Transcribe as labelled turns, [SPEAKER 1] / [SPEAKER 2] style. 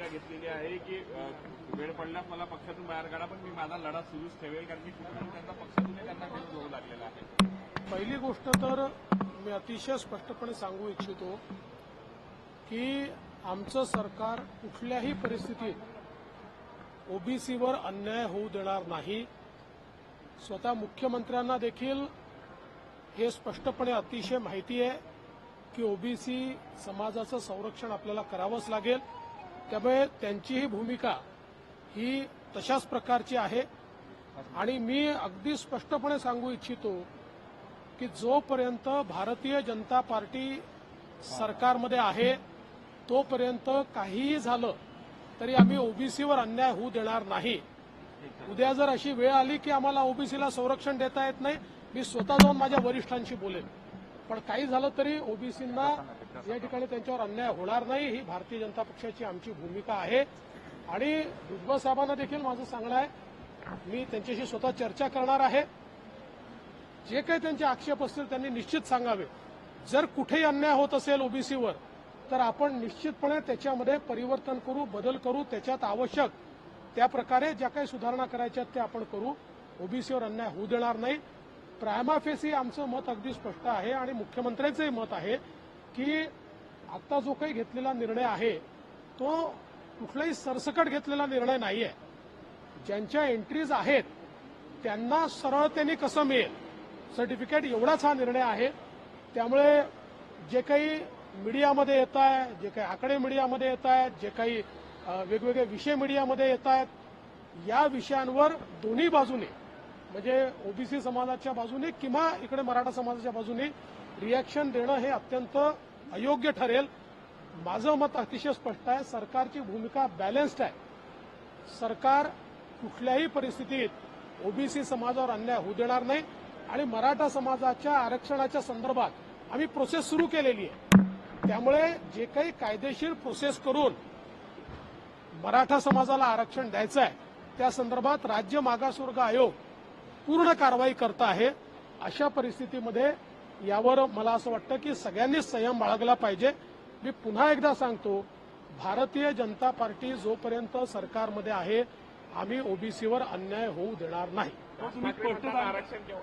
[SPEAKER 1] भूमिका घेतलेली आहे की वेळ पडल्यास मला पक्षातून बाहेर काढा, पण मी माझा लढा सुरूच ठेवेल, कारण की कुठेतरी त्यांचा पक्षातून त्यांना विरोध होऊ लागलेला आहे.
[SPEAKER 2] पहिली गोष्ट तर मी अतिशय स्पष्टपणे सांगू इच्छितो की आमचं सरकार कुठल्याही परिस्थितीत ओबीसीवर अन्याय होऊ देणार नाही. स्वतः मुख्यमंत्र्यांना देखील हे स्पष्टपणे अतिशय माहिती आहे की ओबीसी समाजाचं संरक्षण आपल्याला करावंच लागेल. त्यामुळे त्यांचीही भूमिका ही तशाच प्रकारची आहे आणि मी अगदी स्पष्टपणे सांगू इच्छितो की जोपर्यंत भारतीय जनता पार्टी सरकारमध्ये आहे तोपर्यंत काहीही झालं तरी आम्ही ओबीसीवर अन्याय होऊ देणार नाही. उद्या जर अशी वेळ आली की आम्हाला ओबीसीला संरक्षण देता येत नाही, मी स्वतः जाऊन माझ्या वरिष्ठांशी बोलेन. पण काही झालं तरी ओबीसींना या ठिकाणी त्यांच्यावर अन्याय होणार नाही, ही भारतीय जनता पक्षाची आमची भूमिका आहे. आणि भुजबळ साहेबांना देखील माझं सांगणं आहे, मी त्यांच्याशी स्वतः चर्चा करणार आहे. जे काही त्यांचे आक्षेप असतील त्यांनी निश्चित सांगावे. जर कुठेही अन्याय होत असेल ओबीसीवर तर आपण निश्चितपणे त्याच्यामध्ये परिवर्तन करू, बदल करू. त्याच्यात आवश्यक त्या प्रकारे ज्या काही सुधारणा करायच्या त्या आपण करू. ओबीसीवर अन्याय होऊ देणार नाही. प्रायमा फेसी आमचं मत अगदी स्पष्ट आहे आणि मुख्यमंत्र्यांचंही मत आहे की आता जो काही घेतलेला निर्णय आहे तो कुठलाही सरसकट घेतलेला निर्णय नाहीये. ज्यांच्या एंट्रीज आहेत त्यांना सरळतेने कसं मिळेल सर्टिफिकेट, एवढाच हा निर्णय आहे. त्यामुळे जे काही मीडियामध्ये येत आहे, जे काही आकडे मीडियामध्ये येत आहेत, जे काही वेगवेगळे विषय मीडियामध्ये येत आहेत, या विषयांवर दोन्ही बाजूने म्हणजे ओबीसी समाजाच्या बाजूने किंवा इकडे मराठा समाजाच्या बाजूने रिॲक्शन देणं हे अत्यंत अयोग्य ठरेल. माझं मत अतिशय स्पष्ट आहे. सरकारची भूमिका बॅलन्स्ड आहे. सरकार कुठल्याही परिस्थितीत ओबीसी समाजावर अन्याय होऊ देणार नाही आणि मराठा समाजाच्या आरक्षणाच्या संदर्भात आम्ही प्रोसेस सुरू केलेली आहे. त्यामुळे जे काही कायदेशीर प्रोसेस करून मराठा समाजाला आरक्षण द्यायचं आहे त्या संदर्भात राज्य मागासवर्ग आयोग पूर्ण कारवाई करत आहे. अशा परिस्थितीमध्ये यावर मला असं वाटतं की सगळ्यांनीच संयम बाळगला पाहिजे. मी पुन्हा एकदा सांगतो, भारतीय जनता पार्टी जोपर्यंत सरकारमध्ये आहे आम्ही ओबीसीवर अन्याय होऊ देणार नाही.
[SPEAKER 1] आरक्षण घेऊन